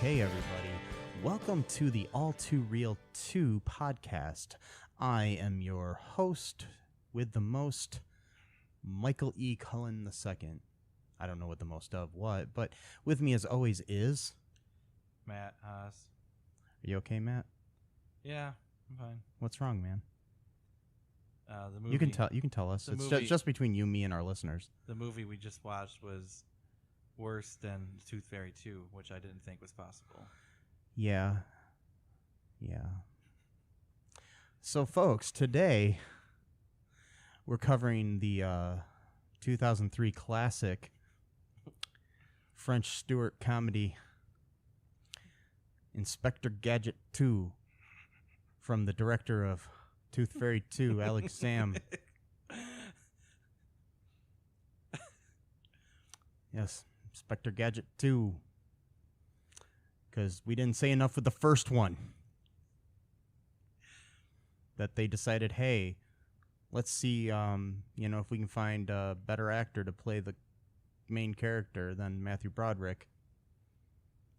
Okay, everybody. Welcome to the All2ReelToo podcast. I am your host with the most, Michael E. Cullen II. I don't know what the most of what, but with me as always is... Matt Haas. Are you okay, Matt? Yeah, I'm fine. What's wrong, man? The movie. You can tell us. It's just between you, me, and our listeners. The movie we just watched was worse than Tooth Fairy 2, which I didn't think was possible. Yeah. So, folks, today we're covering the 2003 classic French Stewart comedy Inspector Gadget 2 from the director of Tooth Fairy 2, Alex Sam. Yes, Inspector Gadget 2. Because we didn't say enough with the first one. That they decided, hey, let's see, if we can find a better actor to play the main character than Matthew Broderick.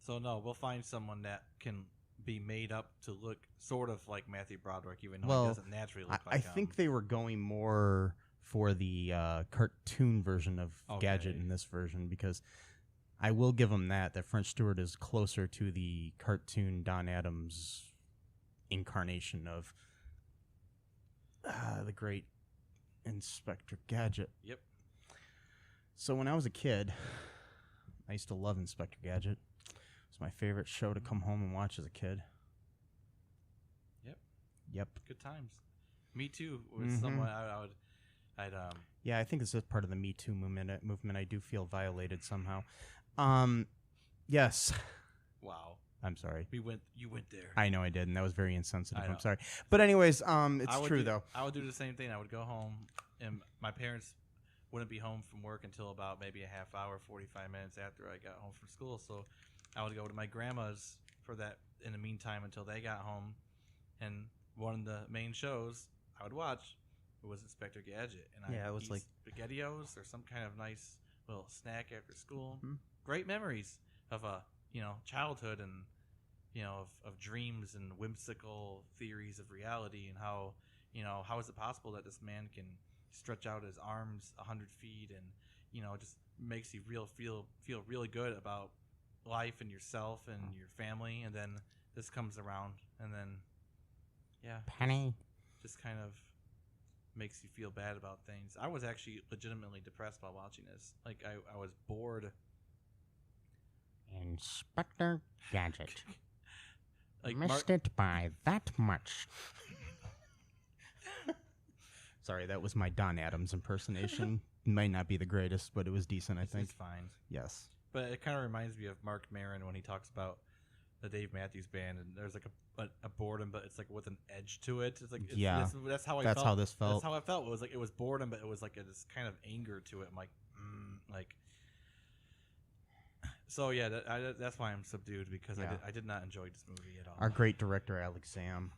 So, no, we'll find someone that can be made up to look sort of like Matthew Broderick, even though he doesn't naturally look like him. I think they were going more for the cartoon version of Gadget in this version, because I will give them that French Stewart is closer to the cartoon Don Adams incarnation of the great Inspector Gadget. Yep. So when I was a kid, I used to love Inspector Gadget. It was my favorite show to come home and watch as a kid. Yep. Good times. Me Too was someone I'd Yeah, I think this is part of the Me Too movement. I do feel violated somehow. Yes. Wow. I'm sorry. You went there. I know I did, and that was very insensitive. I'm sorry. But anyways, it's true, though. I would do the same thing. I would go home, and my parents wouldn't be home from work until about maybe a half hour, 45 minutes after I got home from school. So I would go to my grandma's for that in the meantime until they got home. And one of the main shows I would watch was Inspector Gadget. And it was like SpaghettiOs or some kind of nice little snack after school. Mm-hmm. Great memories of childhood and of dreams and whimsical theories of reality, and how is it possible that this man can stretch out his arms 100 feet and just makes you feel really good about life and yourself and your family. And then this comes around, and then Penny just kind of makes you feel bad about things. I was actually legitimately depressed while watching this. Like I was bored. Inspector Gadget. Like missed it by that much. Sorry, that was my Don Adams impersonation. Might not be the greatest, but it was decent, I think. It's fine. Yes. But it kind of reminds me of Mark Maron when he talks about the Dave Matthews Band, and there's like a boredom, but it's like with an edge to it. It's like that's how I felt. That's how this felt. That's how I felt. It was like it was boredom, but it was like this kind of anger to it. I'm like, So yeah, that's why I'm subdued, because I did not enjoy this movie at all. Our great director Alex Sam,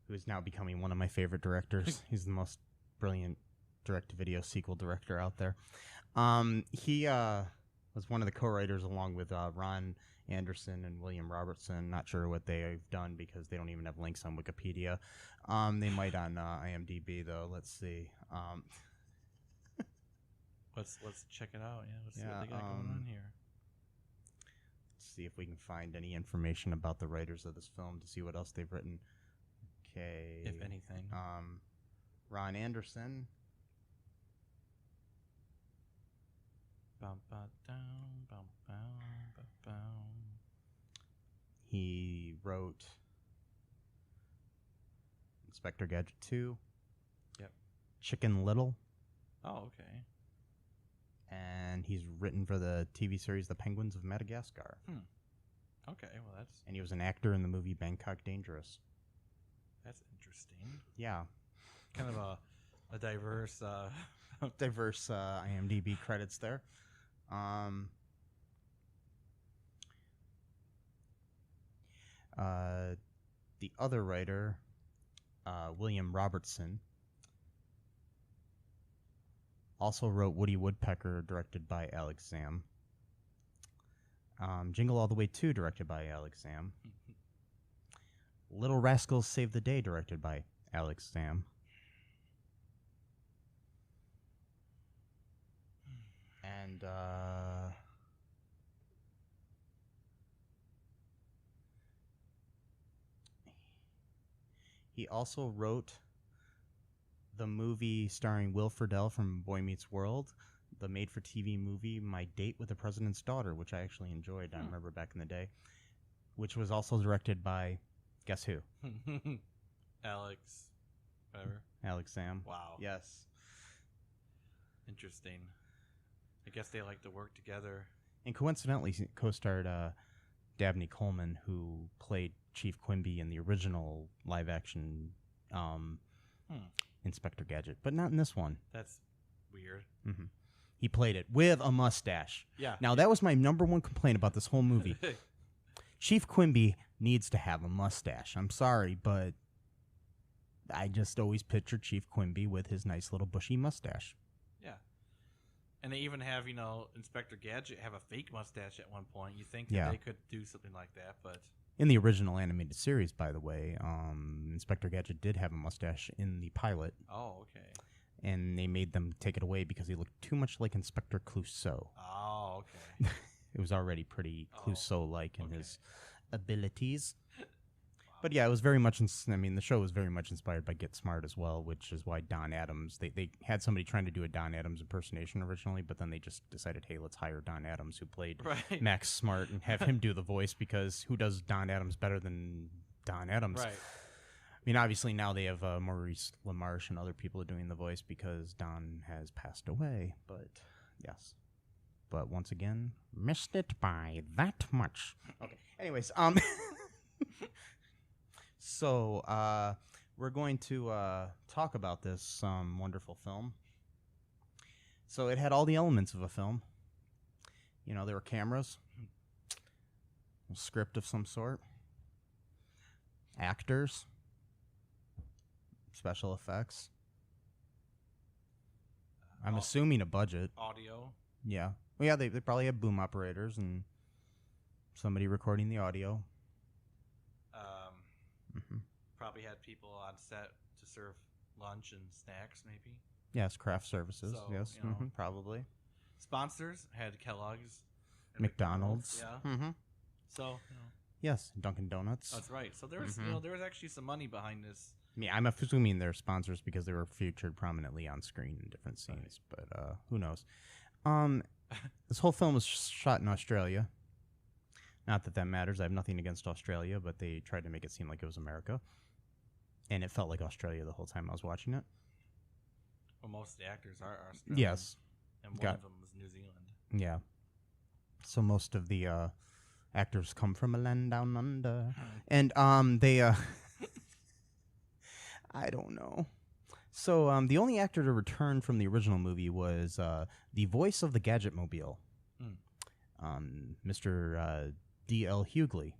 who is now becoming one of my favorite directors. He's the most brilliant direct-to-video sequel director out there. He was one of the co-writers along with Ron Anderson and William Robertson. Not sure what they've done because they don't even have links on Wikipedia. They might on IMDb though. Let's see. Let's check it out. Yeah, let's see what they got going on here. See if we can find any information about the writers of this film to see what else they've written. Okay. If anything. Ron Anderson. He wrote Inspector Gadget 2. Yep. Chicken Little. Oh, okay. And he's written for the TV series The Penguins of Madagascar. Okay, well that's... And he was an actor in the movie Bangkok Dangerous. That's interesting. Yeah. Kind of a diverse... diverse IMDb credits there. The other writer, William Robertson, also wrote Woody Woodpecker, directed by Alex Sam. Jingle All the Way 2, directed by Alex Sam. Little Rascals Save the Day, directed by Alex Sam. And he also wrote the movie starring Will Friedle from Boy Meets World, the made-for-TV movie My Date with the President's Daughter, which I actually enjoyed. I remember back in the day, which was also directed by, guess who? Alex, whatever. Alex Sam. Wow. Yes. Interesting. I guess they like to work together. And coincidentally, he co-starred Dabney Coleman, who played Chief Quimby in the original live-action Inspector Gadget, but not in this one. That's weird. Mm-hmm. He played it with a mustache. Yeah. Now, that was my number one complaint about this whole movie. Chief Quimby needs to have a mustache. I'm sorry, but I just always picture Chief Quimby with his nice little bushy mustache. Yeah. And they even have, Inspector Gadget have a fake mustache at one point. You think that they could do something like that, but... In the original animated series, by the way, Inspector Gadget did have a mustache in the pilot. Oh, okay. And they made them take it away because he looked too much like Inspector Clouseau. Oh, okay. It was already pretty Clouseau-like in his abilities. Wow. But yeah, it was very much, the show was very much inspired by Get Smart as well, which is why Don Adams, they had somebody trying to do a Don Adams impersonation originally, but then they just decided, hey, let's hire Don Adams, who played Max Smart, and have him do the voice, because who does Don Adams better than Don Adams? Right. I mean, obviously now they have Maurice LaMarche and other people doing the voice because Don has passed away, but yes. But once again, missed it by that much. Okay. Anyways, so we're going to talk about this wonderful film. So it had all the elements of a film. There were cameras, a script of some sort, actors, special effects. I'm assuming a budget. Audio. Yeah. Well, yeah, they probably have boom operators and somebody recording the audio. Probably had people on set to serve lunch and snacks, maybe. Yes, craft services. So, yes, probably. Sponsors had Kellogg's, and McDonald's. Yeah. So. Yes, Dunkin' Donuts. That's right. So there was, there was actually some money behind this. Yeah, I'm assuming they're sponsors because they were featured prominently on screen in different scenes, but who knows? This whole film was shot in Australia. Not that matters. I have nothing against Australia, but they tried to make it seem like it was America. And it felt like Australia the whole time I was watching it. Well, most of the actors are Australian. Yes. And one of them was New Zealand. Yeah. So most of the actors come from a land down under. And they... I don't know. So the only actor to return from the original movie was the voice of the Gadget Mobile, Mr. D.L. Hughley.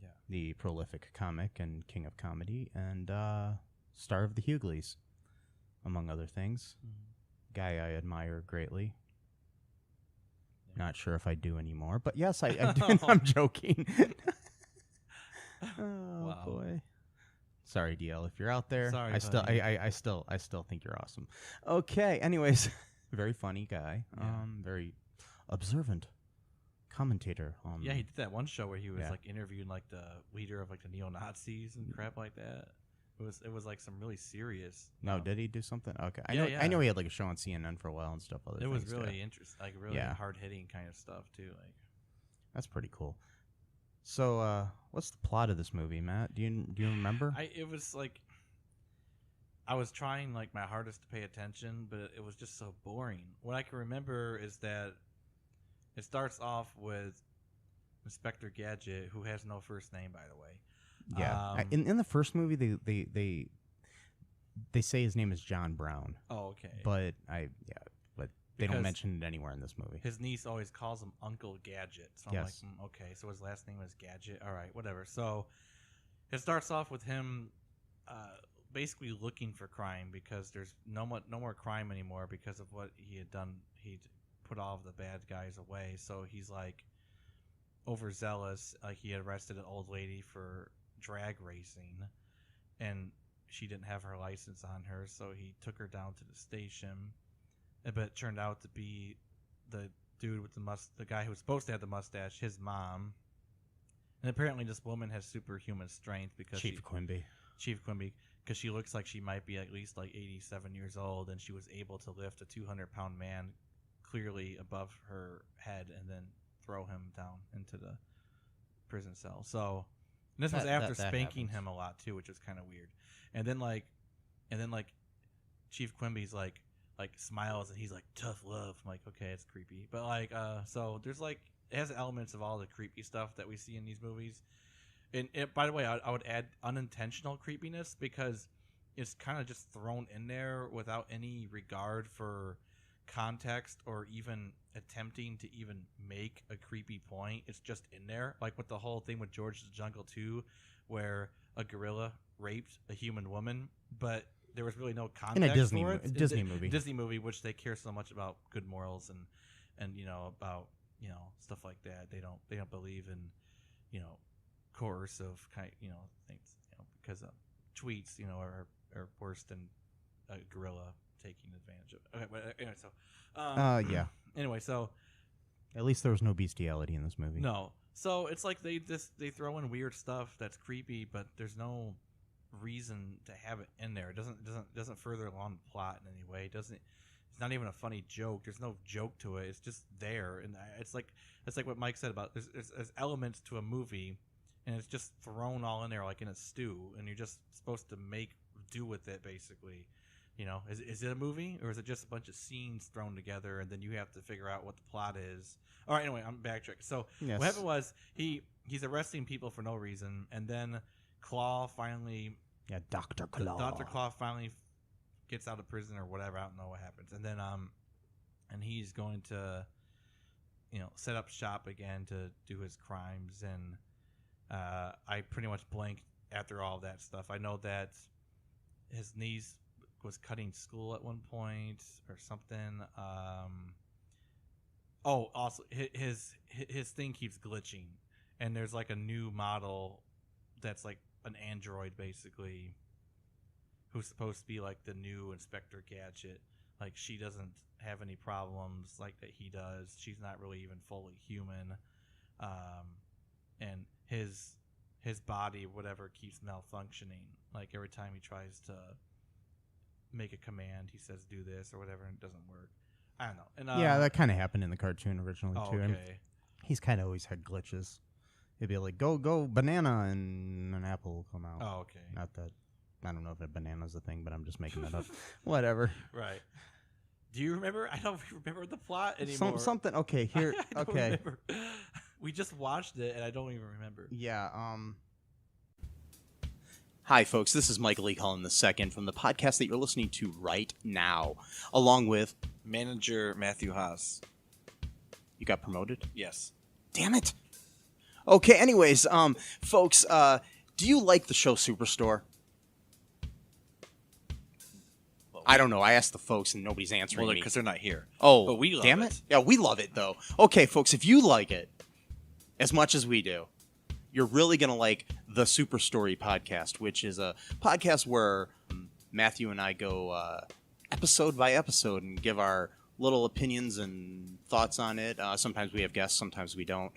Yeah. The prolific comic and king of comedy and star of the Hughleys, among other things. Guy I admire greatly. Yeah. Not sure if I do anymore, but yes, I do. I'm joking. Oh, boy. Sorry, DL, if you're out there. Sorry, I still think you're awesome. Okay, anyways, very funny guy. Yeah. Very observant commentator. Yeah, he did that one show where he was like interviewing like the leader of like the neo-Nazis and crap like that. It was like some really serious. No, did he do something? Okay, I Yeah, know. yeah. I know he had like a show on CNN for a while and stuff. It was really interesting, like really hard hitting kind of stuff too. Like that's pretty cool. So, what's the plot of this movie, Matt? Do you remember? It was like I was trying like my hardest to pay attention, but it was just so boring. What I can remember is that it starts off with Inspector Gadget, who has no first name, by the way. Yeah, in the first movie, they say his name is John Brown. Oh, okay. But they don't mention it anywhere in this movie. His niece always calls him Uncle Gadget. So I'm like, okay, so his last name is Gadget. All right, whatever. So it starts off with him basically looking for crime because there's no more crime anymore because of what he had done. He'd put all of the bad guys away. So he's like overzealous. Like he had arrested an old lady for drag racing, and she didn't have her license on her, so he took her down to the station. But it turned out to be the dude with the guy who was supposed to have the mustache, his mom. And apparently this woman has superhuman strength because Chief Quimby, because she looks like she might be at least like 87 years old, and she was able to lift a 200-pound man clearly above her head and then throw him down into the prison cell. So and this was after spanking him a lot too, which was kind of weird. And then like Chief Quimby's like smiles and he's like tough love. I'm like, okay, it's creepy. But like so there's like it has elements of all the creepy stuff that we see in these movies. And by the way, I would add unintentional creepiness because it's kind of just thrown in there without any regard for context or even attempting to even make a creepy point. It's just in there, like with the whole thing with George the Jungle 2 where a gorilla raped a human woman, but there was really no context in a Disney for it. Disney movie, which they care so much about good morals and about stuff like that. They don't believe in coercive kind things because tweets are worse than a gorilla taking advantage of. Okay, but anyway, so yeah. Anyway, so at least there was no bestiality in this movie. No, so it's like they throw in weird stuff that's creepy, but there's no reason to have it in there. It doesn't further along the plot in any way. It's not even a funny joke. There's no joke to it. It's just there, and it's like what Mike said about there's elements to a movie, and it's just thrown all in there like in a stew, and you're just supposed to make do with it basically. Is it a movie or is it just a bunch of scenes thrown together and then you have to figure out what the plot is? All right, anyway, I'm backtracking. So what happened was he's arresting people for no reason, and then Claw finally... Yeah, Dr. Claw. Dr. Claw finally gets out of prison or whatever. I don't know what happens. And then and he's going to set up shop again to do his crimes, and I pretty much blanked after all that stuff. I know that his niece was cutting school at one point or something. Also his thing keeps glitching, and there's like a new model that's like an android basically, who's supposed to be like the new Inspector Gadget. Like she doesn't have any problems like that he does. She's not really even fully human, and his body whatever keeps malfunctioning. Like every time he tries to make a command, he says do this or whatever, and it doesn't work. I don't know. And yeah, that kind of happened in the cartoon originally too. Okay. I mean, he's kind of always had glitches. It'd be like go banana and an apple will come out. Oh, okay. Not that I don't know if a banana's a thing, but I'm just making that up. Whatever. Right. Do you remember? I don't remember the plot anymore. Something. Okay, here. Okay. Remember. We just watched it, and I don't even remember. Yeah. Hi, folks. This is Michael E. Cullen II from the podcast that you're listening to right now, along with manager Matthew Haas. You got promoted? Yes. Damn it. Okay. Anyways, folks, do you like the show Superstore? I don't know. I asked the folks and nobody's answering me. Because they're not here. Oh, but we love damn it. Yeah, we love it, though. Okay, folks, if you like it as much as we do, you're really going to like the Super Story podcast, which is a podcast where Matthew and I go episode by episode and give our little opinions and thoughts on it. Sometimes we have guests, sometimes we don't.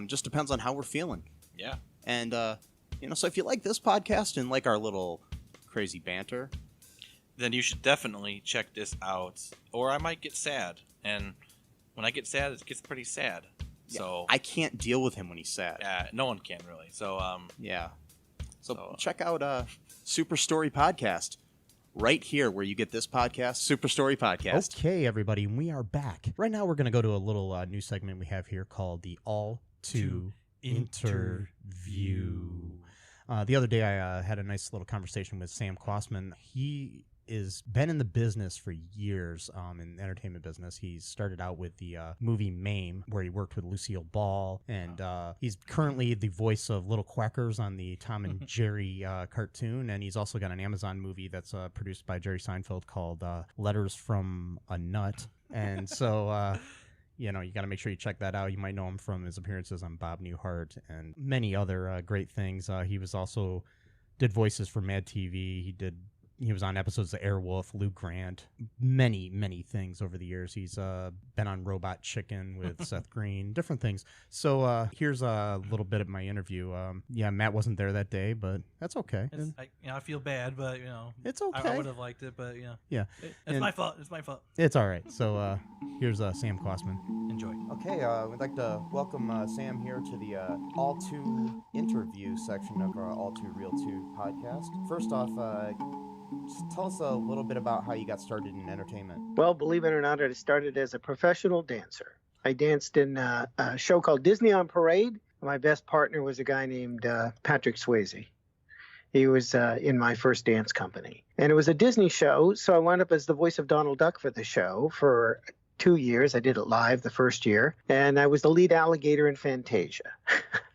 Just depends on how we're feeling. Yeah. And, so if you like this podcast and like our little crazy banter. Then you should definitely check this out, or I might get sad. And when I get sad, it gets pretty sad. Yeah, So I can't deal with him when he's sad. Yeah, no one can really. So yeah. So check out Super Story Podcast. Right here where you get this podcast, Super Story Podcast. Okay, everybody, we are back. Right now we're going to go to a little new segment we have here called the All2Interview. The other day I had a nice little conversation with Sam Kwasman. He is been in the business for years, in the entertainment business. He started out with the movie Mame, where he worked with Lucille Ball, and he's currently the voice of Little Quackers on the Tom and Jerry cartoon, and he's also got an Amazon movie that's produced by Jerry Seinfeld called Letters from a Nut. And so you got to make sure you check that out. You might know him from his appearances on Bob Newhart and many other great things. He was also did voices for Mad TV. He was on episodes of Airwolf, Lou Grant, many things over the years. He's been on Robot Chicken with Seth Green, different things. So here's a little bit of my interview. Yeah, Matt wasn't there that day, but that's okay. I feel bad, but it's okay. I would have liked it, but yeah, it's my fault. It's my fault. It's all right. So here's Sam Kwasman. Enjoy. Okay, we'd like to welcome Sam here to the All2Interview section of our All2ReelToo podcast. First off, just tell us a little bit about how you got started in entertainment. Well, believe it or not, I started as a professional dancer. I danced in a show called Disney on Parade. My best partner was a guy named Patrick Swayze. He was in my first dance company. And it was a Disney show, so I wound up as the voice of Donald Duck for the show for 2 years. I did it live the first year. And I was the lead alligator in Fantasia.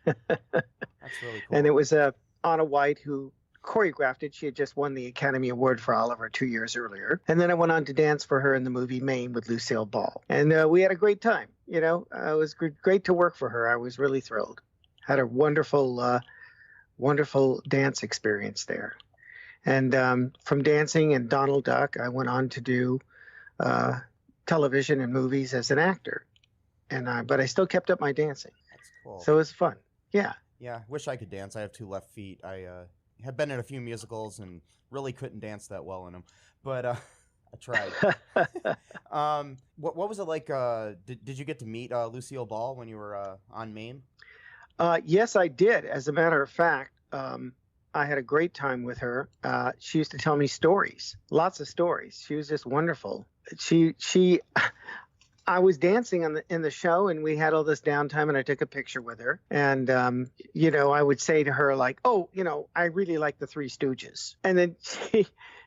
That's really cool. And it was Anna White who choreographed it. She had just won the Academy Award for Oliver 2 years earlier. And then I went on to dance for her in the movie Mame with Lucille Ball. And we had a great time. It was great to work for her. I was really thrilled. Had a wonderful dance experience there. And from dancing and Donald Duck, I went on to do television and movies as an actor. But I still kept up my dancing. That's cool. So it was fun. Yeah. Yeah, wish I could dance. I have 2 left feet. I have been in a few musicals and really couldn't dance that well in them, but I tried. What was it like? Did you get to meet Lucille Ball when you were on Mame? Yes, I did. As a matter of fact, I had a great time with her. She used to tell me stories, lots of stories. She was just wonderful. I was dancing in the show, and we had all this downtime, and I took a picture with her. And, I would say to her, like, oh, I really like the Three Stooges. And then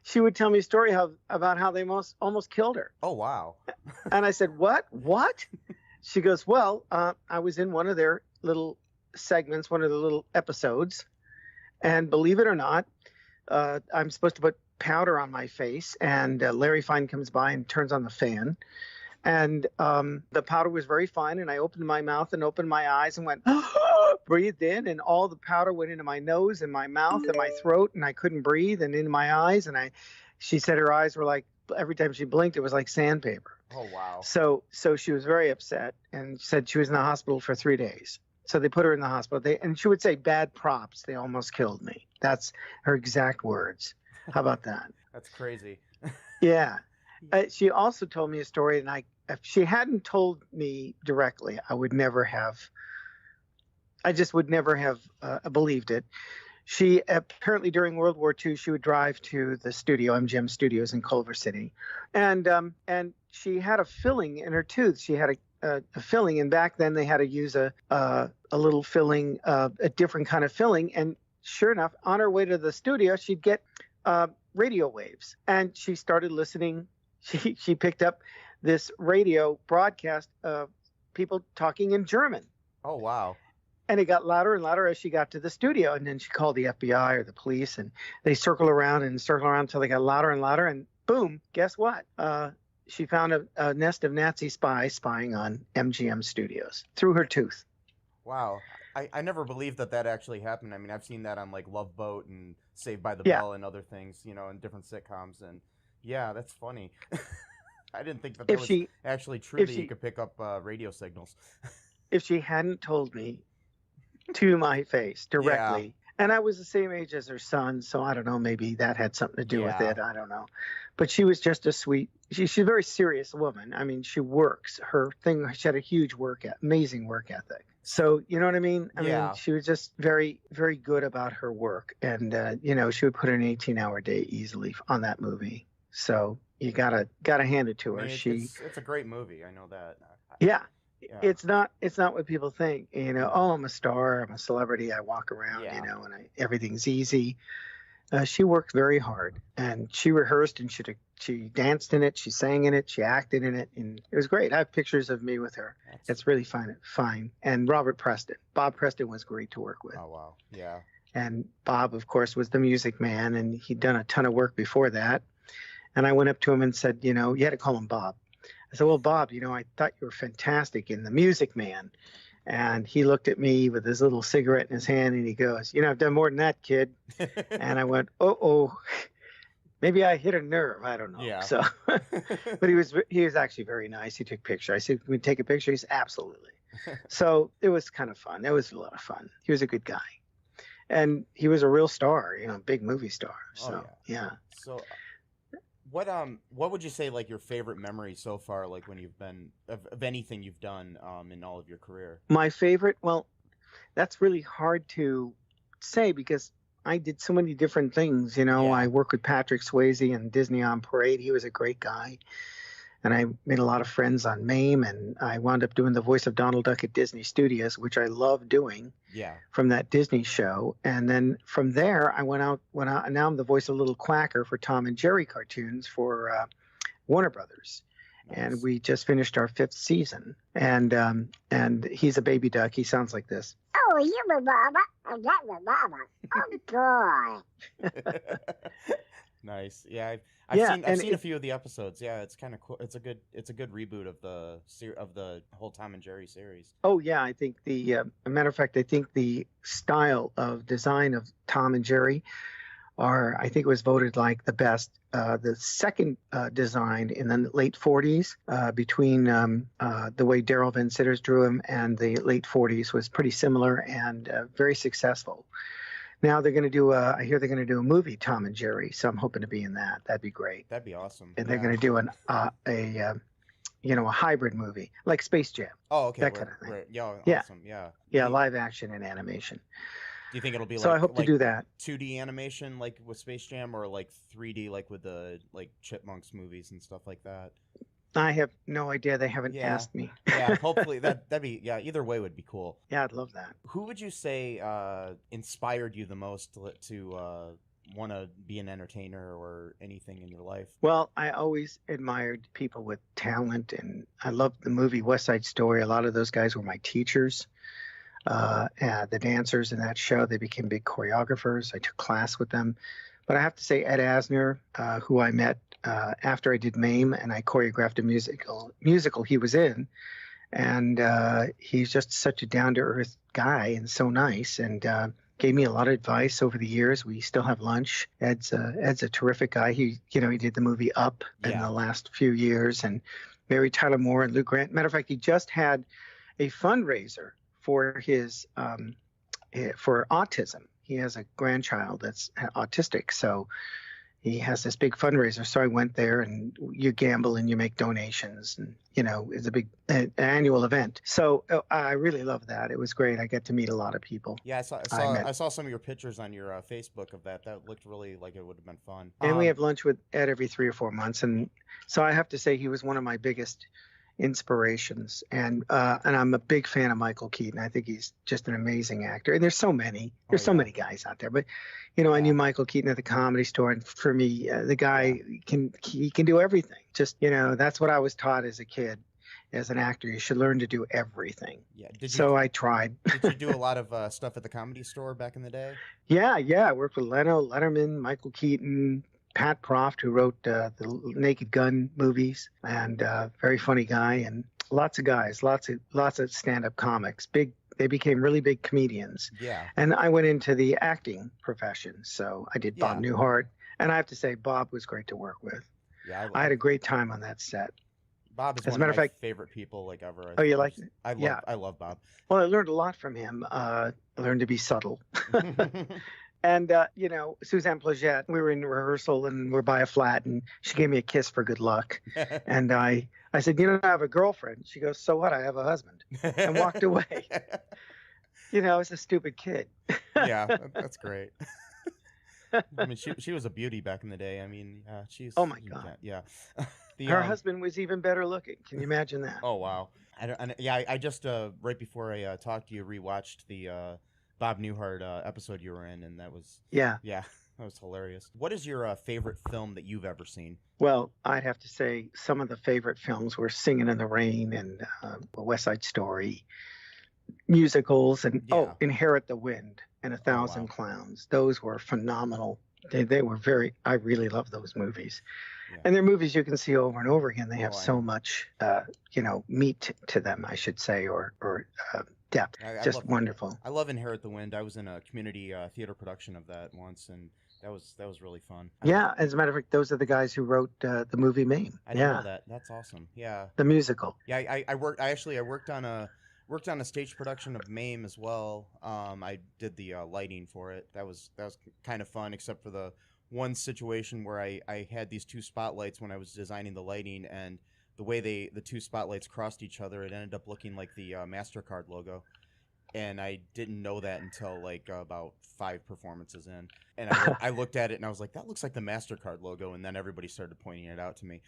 she would tell me a story about how they almost killed her. Oh, wow. And I said, what? She goes, well, I was in one of their little segments, one of the little episodes. And believe it or not, I'm supposed to put powder on my face. And Larry Fine comes by and turns on the fan. And the powder was very fine, and I opened my mouth and opened my eyes and went, breathed in, and all the powder went into my nose and my mouth and my throat, and I couldn't breathe, and into my eyes. And she said her eyes were like, every time she blinked, it was like sandpaper. Oh, wow. So she was very upset and said she was in the hospital for 3 days. So they put her in the hospital. And she would say, bad props. They almost killed me. That's her exact words. How about that? That's crazy. Yeah. She also told me a story, and if she hadn't told me directly, I just would never have believed it. She apparently during World War II, she would drive to the studio, MGM Studios in Culver City, and she had a filling in her tooth. She had a filling, and back then they had to use a little filling, a different kind of filling. And sure enough, on her way to the studio, she'd get radio waves, and she started listening. She picked up this radio broadcast of people talking in German. Oh, wow. And it got louder and louder as she got to the studio. And then she called the FBI or the police, and they circle around until they got louder and louder. And boom, guess what? She found a nest of Nazi spies spying on MGM Studios through her tooth. Wow. I never believed that actually happened. I mean, I've seen that on like Love Boat and Saved by the Bell and other things, in different sitcoms. And yeah, that's funny. I didn't think that was actually true that you could pick up radio signals. If she hadn't told me to my face directly, And I was the same age as her son, so I don't know, maybe that had something to do with Yeah. it. I don't know. But she was just a sweet, she's a very serious woman. I mean, she works. Her thing, she had a huge amazing work ethic. So, you know what I mean? I Yeah. mean, she was just very, very good about her work. And, you know, she would put an 18-hour day easily on that movie. So you gotta hand it to I her. mean, it's a great movie. I know that. Yeah. Yeah. It's not what people think, you know. Oh, I'm a star, I'm a celebrity, I walk around, Yeah. you know, and everything's easy. She worked very hard, and she rehearsed, and she danced in it, she sang in it, she acted in it, and it was great. I have pictures of me with her. It's really fine. And Bob Preston was great to work with. Oh wow, yeah. And Bob, of course, was the music man, and he'd done a ton of work before that. And I went up to him and said, you know, you had to call him Bob. I said, well, Bob, you know, I thought you were fantastic in The Music Man. And he looked at me with his little cigarette in his hand, and he goes, you know, I've done more than that, kid. And I went, maybe I hit a nerve. I don't know. Yeah. So, but he was actually very nice. He took pictures. I said, can we take a picture? He said, absolutely. So it was kind of fun. It was a lot of fun. He was a good guy. And he was a real star, you know, big movie star. So, yeah. So what would you say, like, your favorite memory so far, like, when you've been of anything you've done in all of your career? My favorite, well, that's really hard to say because I did so many different things. You know, Yeah. I worked with Patrick Swayze in Disney on Parade. He was a great guy. And I made a lot of friends on MAME, and I wound up doing the voice of Donald Duck at Disney Studios, which I love doing. Yeah. From that Disney show. And then from there, I went out, and now I'm the voice of Little Quacker for Tom and Jerry cartoons for Warner Brothers. Nice. And we just finished our 5th season. And he's a baby duck. He sounds like this. Oh, you're my mama. I'm not my mama. Oh, boy. Nice. Yeah. I've seen a few of the episodes. Yeah, it's kind of cool. It's a good reboot of the whole Tom and Jerry series. Oh yeah, I think a matter of fact, I think the style of design of Tom and Jerry I think it was voted like the best. The second design in the late 40s between the way Darrell Van Citters drew him and the late 40s was pretty similar and very successful. Now they're going to do I hear they're going to do a movie, Tom and Jerry, so I'm hoping to be in that. That'd be great. That'd be awesome. And they're going to do a hybrid movie like Space Jam. Oh, okay. That kind of thing. Right. Yeah. Yeah. Awesome. Yeah. Yeah, live action and animation. Do you think it'll be so? I hope to do that. 2D animation like with Space Jam, or like 3D like with the Chipmunks movies and stuff like that? I have no idea. They haven't asked me. Yeah, hopefully that'd be either way would be cool. Yeah, I'd love that. Who would you say inspired you the most to want to be an entertainer or anything in your life? Well, I always admired people with talent, and I loved the movie West Side Story. A lot of those guys were my teachers. The dancers in that show, they became big choreographers. I took class with them. But I have to say Ed Asner, who I met after I did MAME, and I choreographed a musical he was in. And he's just such a down-to-earth guy and so nice, and gave me a lot of advice over the years. We still have lunch. Ed's a terrific guy. He did the movie Up in the last few years, and Mary Tyler Moore and Lou Grant. Matter of fact, he just had a fundraiser for his for autism. He has a grandchild that's autistic, so he has this big fundraiser. So I went there, and you gamble and you make donations, and it's a big annual event. So I really love that. It was great. I get to meet a lot of people. Yeah, I saw some of your pictures on your Facebook of that. That looked really like it would have been fun. And we have lunch with Ed every 3 or 4 months, and so I have to say he was one of my biggest inspirations, and I'm a big fan of Michael Keaton. I think he's just an amazing actor, and there's so many many guys out there, but I knew Michael Keaton at the Comedy Store, and for me the guy can do everything. Just that's what I was taught as a kid. As an actor, you should learn to do everything. Yeah. I tried. Did you do a lot of stuff at the Comedy Store back in the day? Yeah, I worked with Leno, Letterman, Michael Keaton, Pat Proft, who wrote the Naked Gun movies, and very funny guy, and lots of guys, lots of stand-up comics. They became really big comedians. Yeah. And I went into the acting profession, so I did Bob Newhart, and I have to say Bob was great to work with. Yeah. I had a great time on that set. Bob is As a one matter of of my fact, favorite people like ever. oh, you like just- it? I love Yeah. I love Bob. Well, I learned a lot from him. I learned to be subtle. And, Suzanne Plagette, we were in rehearsal and we're by a flat and she gave me a kiss for good luck. And I said, I have a girlfriend. She goes, so what? I have a husband. And walked away. I was a stupid kid. Yeah, that's great. I mean, she was a beauty back in the day. I mean, she's. Oh my God. Yeah. Her husband was even better looking. Can you imagine that? Oh wow. I just right before I talked to you, rewatched the Bob Newhart episode you were in, and that was Yeah. that was hilarious. What is your favorite film that you've ever seen? Well, I'd have to say some of the favorite films were Singing in the Rain and West Side Story, musicals, and Inherit the Wind and A Thousand Clowns. Those were phenomenal. They were I really love those movies. Yeah. And they're movies you can see over and over again. They have so much, meat to them, I should say, or depth. Just wonderful. I love Inherit the Wind. I was in a community theater production of that once, and that was really fun. Yeah, as a matter of fact, those are the guys who wrote the movie Mame. I didn't know that. That's awesome. Yeah. The musical. Yeah, I worked on a stage production of Mame as well. I did the lighting for it. That was kind of fun, except for the one situation where I had these two spotlights when I was designing the lighting, and the way the two spotlights crossed each other, it ended up looking like the MasterCard logo. And I didn't know that until like about 5 performances in. And I looked at it and I was like, that looks like the MasterCard logo. And then everybody started pointing it out to me.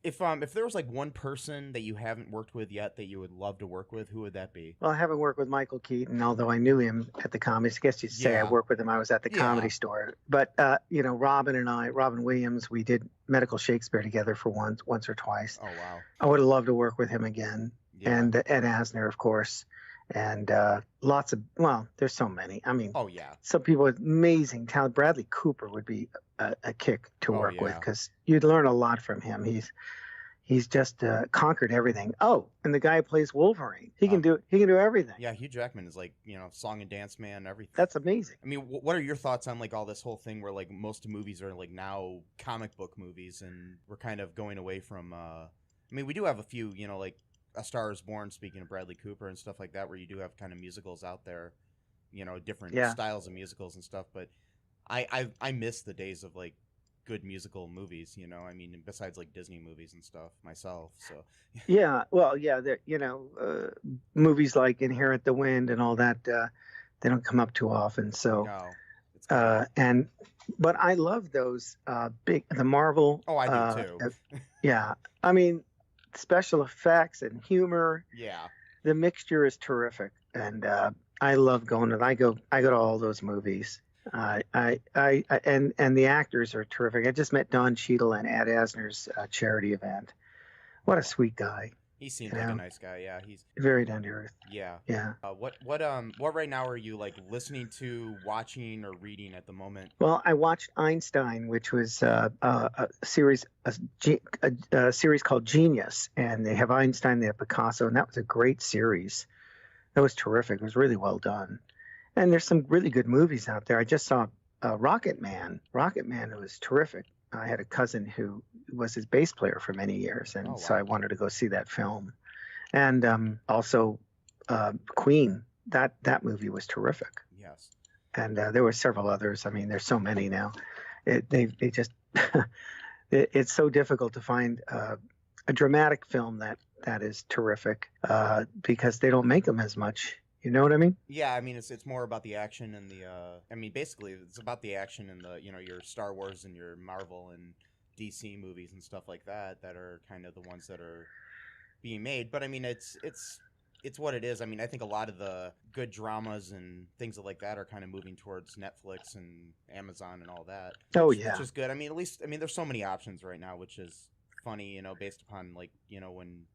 If there was like one person that you haven't worked with yet that you would love to work with, who would that be? Well, I haven't worked with Michael Keaton, although I knew him at the comedy. I guess you'd say I worked with him. I was at the Comedy Store. But Robin Williams, we did Medical Shakespeare together for once or twice. Oh wow! I would have loved to work with him again. Yeah. And Ed Asner, of course, and there's so many. I mean, some people with amazing talent. Bradley Cooper would be a kick to work with because you'd learn a lot from him. He's just conquered everything. Oh, and the guy who plays Wolverine, he can do everything. Yeah, Hugh Jackman is like song and dance man, everything. That's amazing. I mean, what are your thoughts on like all this whole thing where like most movies are like now comic book movies, and we're kind of going away from. I mean, we do have a few, like A Star Is Born. Speaking of Bradley Cooper and stuff like that, where you do have kind of musicals out there, different styles of musicals and stuff. But I miss the days of like good musical movies, I mean, besides like Disney movies and stuff myself. So movies like Inherit the Wind and all that, they don't come up too often. So but I love those the Marvel. Oh, I do too. Yeah, I mean, special effects and humor. Yeah, the mixture is terrific, and I love going to. I go to all those movies. And the actors are terrific. I just met Don Cheadle at Ed Asner's charity event. What a sweet guy. He seems like a nice guy. Yeah, he's very down to earth. Yeah. Yeah. What right now are you like listening to, watching, or reading at the moment? Well, I watched Einstein, which was a series called Genius, and they have Einstein, they have Picasso, and that was a great series. That was terrific. It was really well done. And there's some really good movies out there. I just saw Rocket Man. Rocket Man was terrific. I had a cousin who was his bass player for many years, and so I wanted to go see that film. And also Queen. That movie was terrific. Yes. And there were several others. I mean, there's so many now. They just it's so difficult to find a dramatic film that is terrific because they don't make them as much. You know what I mean? Yeah, I mean it's more about the action and the basically it's about the action and the your Star Wars and your Marvel and DC movies and stuff like that are kind of the ones that are being made. But I mean it's what it is. I mean, I think a lot of the good dramas and things like that are kind of moving towards Netflix and Amazon and all that. Which is good. I mean, at least there's so many options right now, which is funny, based upon like, when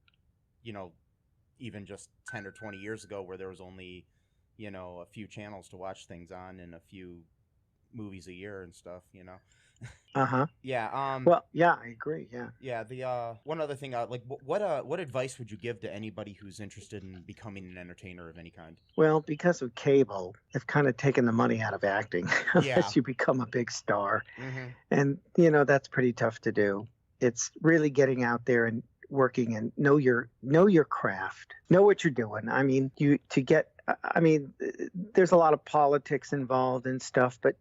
even just 10 or 20 years ago where there was only, a few channels to watch things on and a few movies a year and stuff, Uh-huh. Yeah. Well, yeah, I agree. Yeah. Yeah. The one other thing, like, what advice would you give to anybody who's interested in becoming an entertainer of any kind? Well, because of cable, they've kind of taken the money out of acting unless you become a big star, and that's pretty tough to do. It's really getting out there and working and know your craft, know what you're doing. I mean, there's a lot of politics involved and stuff, but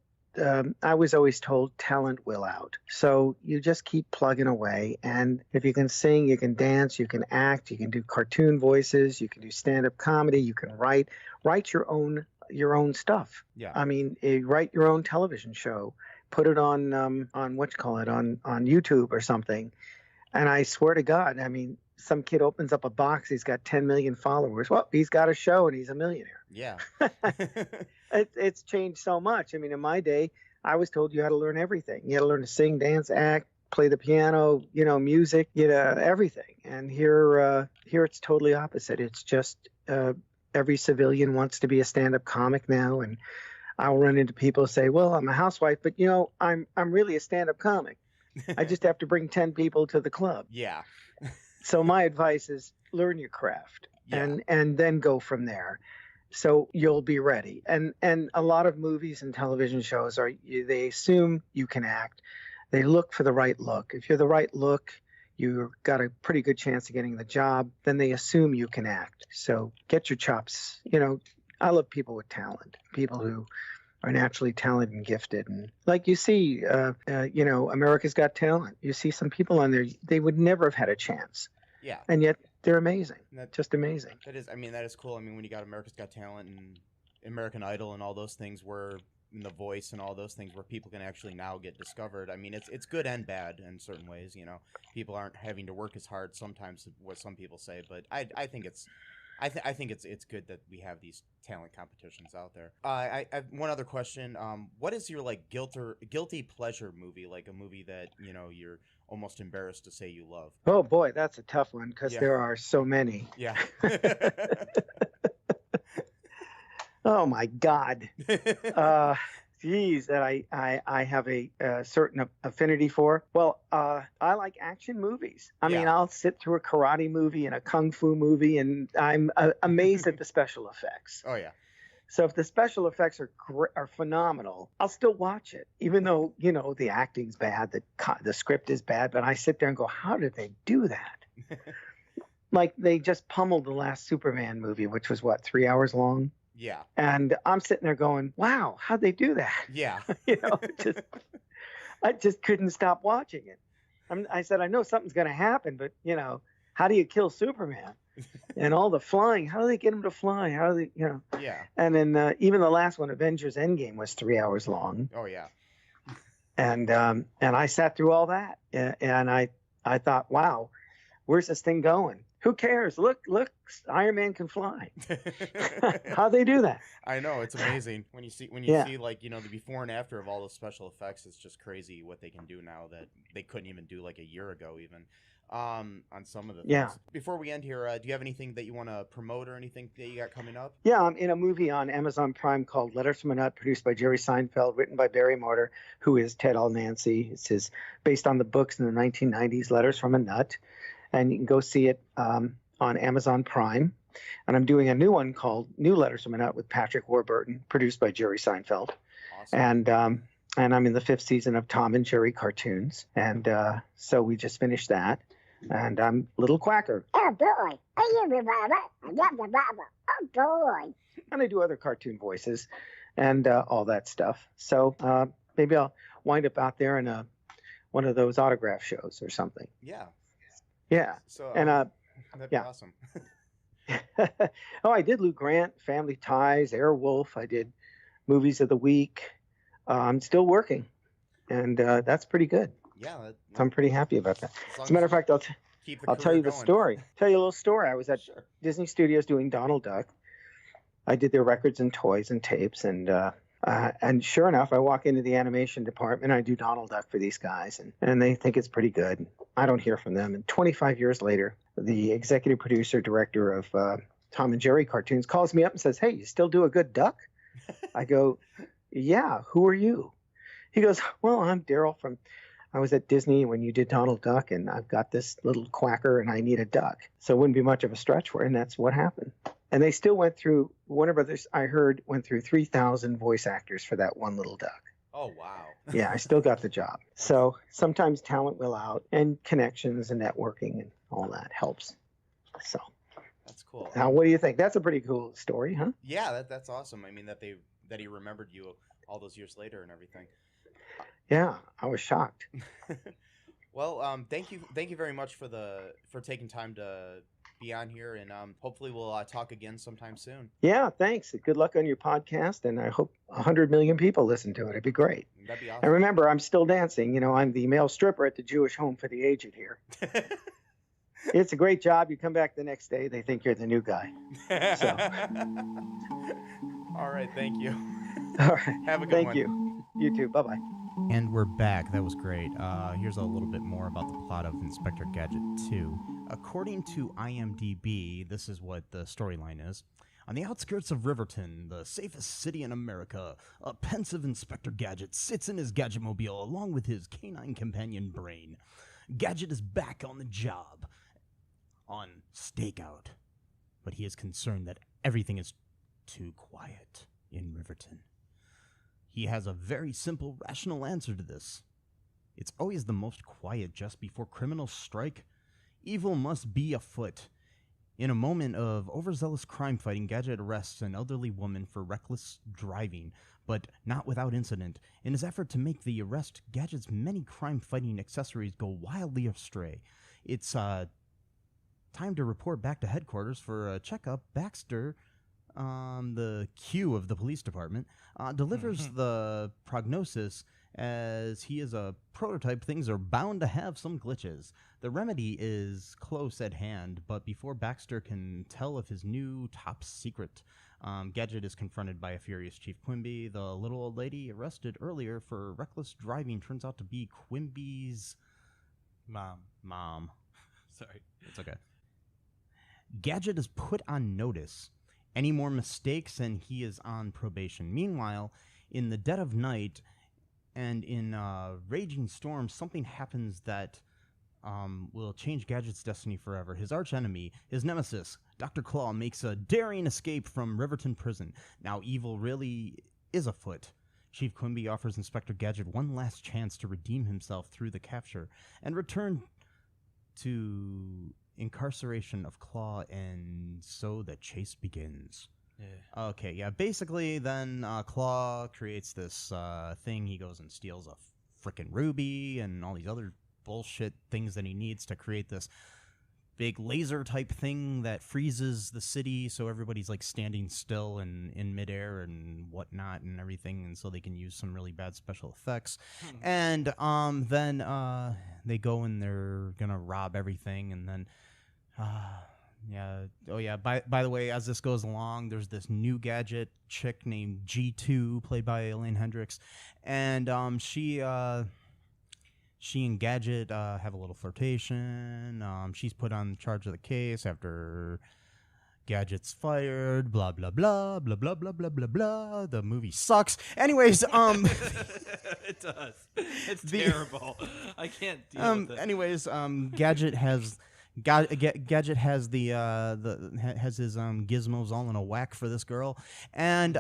I was always told talent will out. So you just keep plugging away. And if you can sing, you can dance, you can act, you can do cartoon voices, you can do stand-up comedy, you can write your own stuff. Yeah. I mean, write your own television show, put it on YouTube or something. And I swear to God, I mean, some kid opens up a box, he's got 10 million followers. Well, he's got a show and he's a millionaire. Yeah. It's changed so much. I mean, in my day, I was told you had to learn everything. You had to learn to sing, dance, act, play the piano, music, everything. And here it's totally opposite. It's just every civilian wants to be a stand-up comic now. And I'll run into people who say, well, I'm a housewife, but I'm really a stand-up comic. I just have to bring 10 people to the club. Yeah. So my advice is learn your craft and then go from there. So you'll be ready. And a lot of movies and television shows they assume you can act. They look for the right look. If you're the right look, you've got a pretty good chance of getting the job. Then they assume you can act. So get your chops. I love people with talent, people who are naturally talented and gifted. And like you see, America's Got Talent. You see some people on there, they would never have had a chance. Yeah. And yet they're amazing. Just amazing. That is cool. I mean, when you got America's Got Talent and American Idol and all those things where The Voice and all those things where people can actually now get discovered. I mean, it's good and bad in certain ways. People aren't having to work as hard sometimes, what some people say, but I think it's good that we have these talent competitions out there. I have one other question. What is your guilty pleasure movie? Like a movie that you're almost embarrassed to say you love? Oh boy, that's a tough one because there are so many. Yeah. Oh my God. Geez, that I have a certain affinity for. Well, I like action movies. I mean, I'll sit through a karate movie and a kung fu movie, and I'm amazed at the special effects. Oh yeah. So if the special effects are phenomenal, I'll still watch it, even though the acting's bad, the script is bad. But I sit there and go, how did they do that? Like they just pummeled the last Superman movie, which was 3 hours long. Yeah. And I'm sitting there going, wow, how'd they do that? Yeah. I just couldn't stop watching it. I said, I know something's going to happen, but, how do you kill Superman? And all the flying, how do they get him to fly? How do they, Yeah. And then even the last one, Avengers Endgame, was 3 hours long. Oh, yeah. And I sat through all that. And I thought, wow, where's this thing going? Who cares? Look, Iron Man can fly. How'd they do that? I know, it's amazing. When you see the before and after of all those special effects, it's just crazy what they can do now that they couldn't even do a year ago even. On some of the things. Yeah. Before we end here, do you have anything that you want to promote or anything that you got coming up? Yeah, I'm in a movie on Amazon Prime called Letters from a Nut, produced by Jerry Seinfeld, written by Barry Mortar, who is Ted All Nancy. It's based on the books in the 1990s, Letters from a Nut. And you can go see it on Amazon Prime. And I'm doing a new one called New Letters from a Nut with Patrick Warburton, produced by Jerry Seinfeld. Awesome. And I'm in the 5th season of Tom and Jerry cartoons. And so we just finished that. And I'm Little Quacker. Oh, boy. I am the Baba. I got the Baba. Oh, boy. And I do other cartoon voices and all that stuff. So maybe I'll wind up out there in one of those autograph shows or something. Yeah. Yeah. So, and that'd be awesome. Oh, I did Lou Grant, Family Ties, Airwolf. I did Movies of the Week. I'm still working, and that's pretty good. Yeah. So I'm pretty happy about that. As a matter of fact, I'll tell you the story. Tell you a little story. I was at Disney Studios doing Donald Duck. I did their records and toys and tapes, and sure enough, I walk into the animation department. I do Donald Duck for these guys, and they think it's pretty good. I don't hear from them. And 25 years later, the executive producer, director of Tom and Jerry cartoons calls me up and says, "Hey, you still do a good duck?" I go, "Yeah, who are you?" He goes, "Well, I'm Daryl I was at Disney when you did Donald Duck, and I've got this little quacker, and I need a duck." So it wouldn't be much of a stretch for it, and that's what happened. And they still went through, Warner Brothers, I heard, went through 3,000 voice actors for that one little duck. Oh, wow. Yeah, I still got the job. So sometimes talent will out, and connections and networking and all that helps. So That's cool. now, what do you think? That's a pretty cool story, huh? Yeah, that's awesome. I mean, that he remembered you all those years later and everything. Yeah, I was shocked. Well, thank you very much for taking time to be on here, and hopefully we'll talk again sometime soon. Yeah, thanks. Good luck on your podcast, and I hope 100 million people listen to it. It'd be great. That'd be awesome. And remember, I'm still dancing. You know, I'm the male stripper at the Jewish Home for the Aged here. It's a great job. You come back the next day, they think you're the new guy. So. All right, thank you. All right. Have a good Thank one. you. You too. Bye-bye. And we're back. That was great. Here's a little bit more about the plot of Inspector Gadget 2. According to IMDb, this is what the storyline is. On the outskirts of Riverton, the safest city in America, a pensive Inspector Gadget sits in his Gadgetmobile along with his canine companion Brain. Gadget is back on the job, on stakeout, but he is concerned that everything is too quiet in Riverton. He has a very simple, rational answer to this. It's always the most quiet just before criminals strike. Evil must be afoot. In a moment of overzealous crime fighting, Gadget arrests an elderly woman for reckless driving, but not without incident. In his effort to make the arrest, Gadget's many crime-fighting accessories go wildly astray. It's time to report back to headquarters for a checkup. Baxter, the Q of the police department, delivers the prognosis. As he is a prototype, things are bound to have some glitches. The remedy is close at hand, but before Baxter can tell of his new top secret, Gadget is confronted by a furious Chief Quimby. The little old lady arrested earlier for reckless driving turns out to be Quimby's mom. Sorry. It's okay. Gadget is put on notice. Any more mistakes and he is on probation. Meanwhile, in the dead of night and in raging storm, something happens that will change Gadget's destiny forever. His archenemy, his nemesis, Dr. Claw, makes a daring escape from Riverton Prison. Now evil really is afoot. Chief Quimby offers Inspector Gadget one last chance to redeem himself through the capture and return to incarceration of Claw, and so the chase begins. Yeah. Okay, yeah, basically then Claw creates this thing. He goes and steals a frickin' ruby and all these other bullshit things that he needs to create this big laser type thing that freezes the city, so everybody's like standing still and in midair and whatnot and everything, and so they can use some really bad special effects. And then they go and they're gonna rob everything, and then yeah. Oh, yeah. By the way, as this goes along, there's this new Gadget chick named G2, played by Elaine Hendricks, and she and Gadget have a little flirtation. She's put on charge of the case after Gadget's fired. Blah blah blah blah blah blah blah blah blah. The movie sucks. Anyways, it does. It's terrible. I can't deal with it. Anyways, Gadget has. Gadget has has his gizmos all in a whack for this girl, and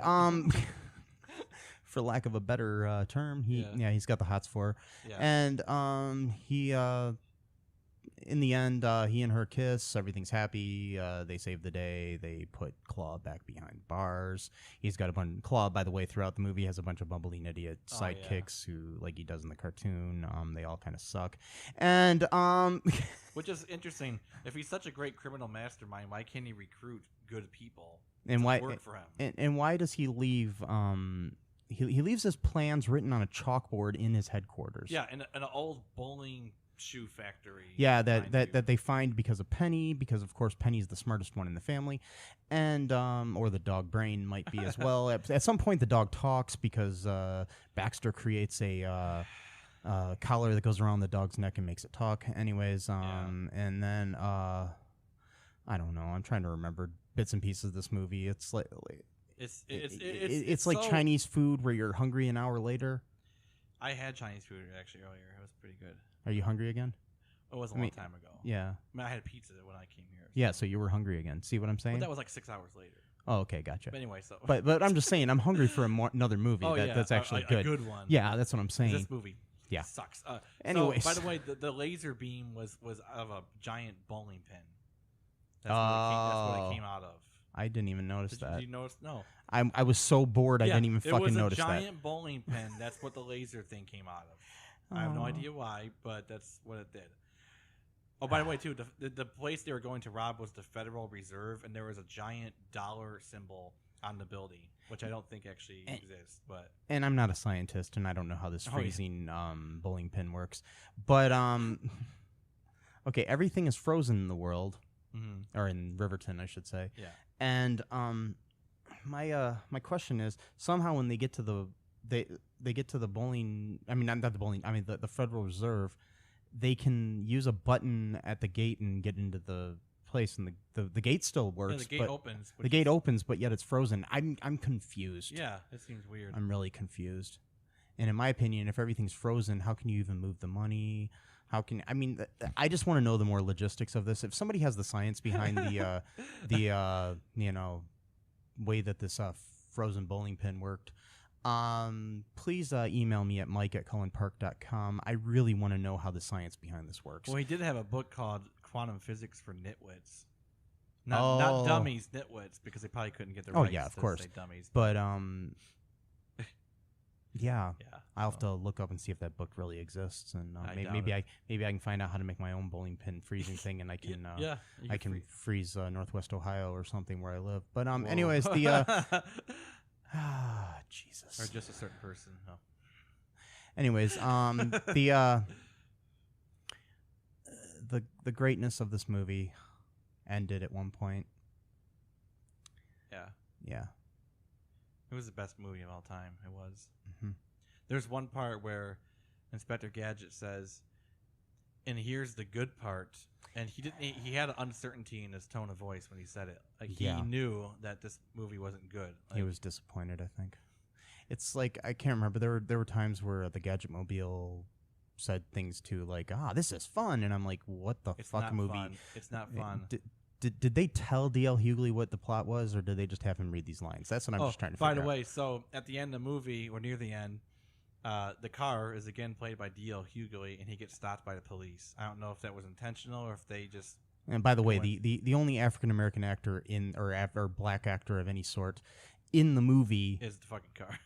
for lack of a better term, he's got the hots for her. Yeah. And he in the end, he and her kiss. Everything's happy. They save the day. They put Claw back behind bars. He's got a bunch. Claw, by the way, throughout the movie has a bunch of bumbling idiot sidekicks who, like he does in the cartoon. They all kind of suck. And which is interesting. If he's such a great criminal mastermind, why can't he recruit good people and to why work for him? And why does he leave? He leaves his plans written on a chalkboard in his headquarters. Yeah, in an old bowling shoe factory. Yeah, that they find because of Penny, because of course Penny's the smartest one in the family, and or the dog Brain might be as well. At some point, the dog talks because Baxter creates a collar that goes around the dog's neck and makes it talk. Anyways, and then I don't know. I'm trying to remember bits and pieces of this movie. It's like it's like so Chinese food where you're hungry an hour later. I had Chinese food actually earlier. It was pretty good. Are you hungry again? It was a long time ago. Yeah. I mean, I had pizza when I came here. Yeah, so you were hungry again. See what I'm saying? But that was like 6 hours later. Oh, okay, gotcha. But anyway, so But I'm just saying, I'm hungry for another movie yeah, that's actually good. A good one. Yeah, that's what I'm saying. This movie sucks. Anyways. So, by the way, the laser beam was out of a giant bowling pin. That's what it came out of. I didn't even notice that. Did you notice? No. I was so bored I didn't even fucking notice that. It was a giant bowling pin. That's what the laser thing came out of. I have no idea why, but that's what it did. Oh, by the way, too, the place they were going to rob was the Federal Reserve, and there was a giant dollar symbol on the building, which I don't think actually exists. And I'm not a scientist, and I don't know how this freezing bowling pin works. But okay, everything is frozen in the world, or in Riverton, I should say. Yeah. And my question is, somehow when they get to the bowling, I mean not the bowling, I mean the Federal Reserve, they can use a button at the gate and get into the place, and the gate still works. Yeah, the gate opens. The gate opens, but yet it's frozen. I'm confused. Yeah, it seems weird. I'm really confused. And in my opinion, if everything's frozen, how can you even move the money? I just want to know the more logistics of this. If somebody has the science behind the way that this frozen bowling pin worked, please email me at mike@cullenpark.com. I really want to know how the science behind this works. Well, he did have a book called Quantum Physics for Nitwits. Not dummies, nitwits, because they probably couldn't get the rights yeah, of to course. say dummies. But yeah, I'll have to look up and see if that book really exists, and maybe I can find out how to make my own bowling pin freezing thing, and I can I can freeze Northwest Ohio or something where I live. But anyways, the Jesus, or just a certain person. No. Anyways, the greatness of this movie ended at one point. Yeah. It was the best movie of all time. It was. Mm-hmm. There's one part where Inspector Gadget says, "And here's the good part," and he had an uncertainty in his tone of voice when he said it. Like he knew that this movie wasn't good. Like, he was disappointed, I think. It's like, I can't remember. There were times where the Gadget Mobile said things too, like, "this is fun," and I'm like, "What the fuck movie?" Fun. It's not fun. Did they tell D.L. Hughley what the plot was, or did they just have him read these lines? That's what I'm just trying to figure out. By the way, so at the end of the movie, or near the end, the car is again played by D.L. Hughley, and he gets stopped by the police. I don't know if that was intentional or if they just... And by the way, the only African-American actor or black actor of any sort in the movie... is the fucking car.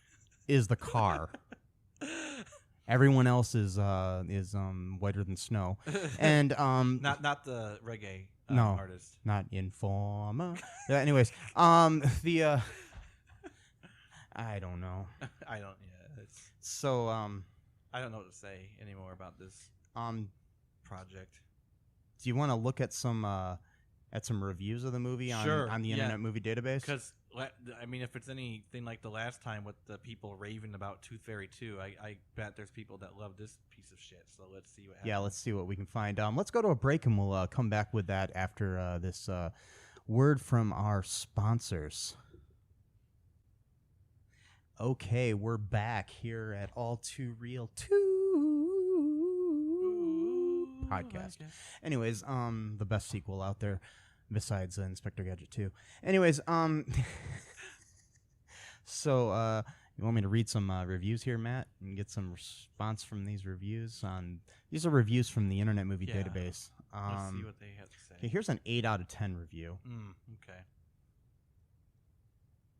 Is the car. Everyone else is whiter than snow. And not the reggae artist. Not Informer. Anyways, I don't know. So I don't know what to say anymore about this project. Do you want to look at some reviews of the movie on the Internet Movie Database? Because I mean, if it's anything like the last time with the people raving about Tooth Fairy 2, I bet there's people that love this piece of shit. So let's see what happens. Yeah, let's see what we can find. Let's go to a break, and we'll come back with that after this word from our sponsors. Okay, we're back here at All2ReelToo podcast. Anyways, the best sequel out there. Besides Inspector Gadget 2. Anyways, so you want me to read some reviews here, Matt, and get some response from these reviews? These are reviews from the Internet Movie Database. Let's see what they have to say. Okay, here's an 8 out of 10 review. Okay.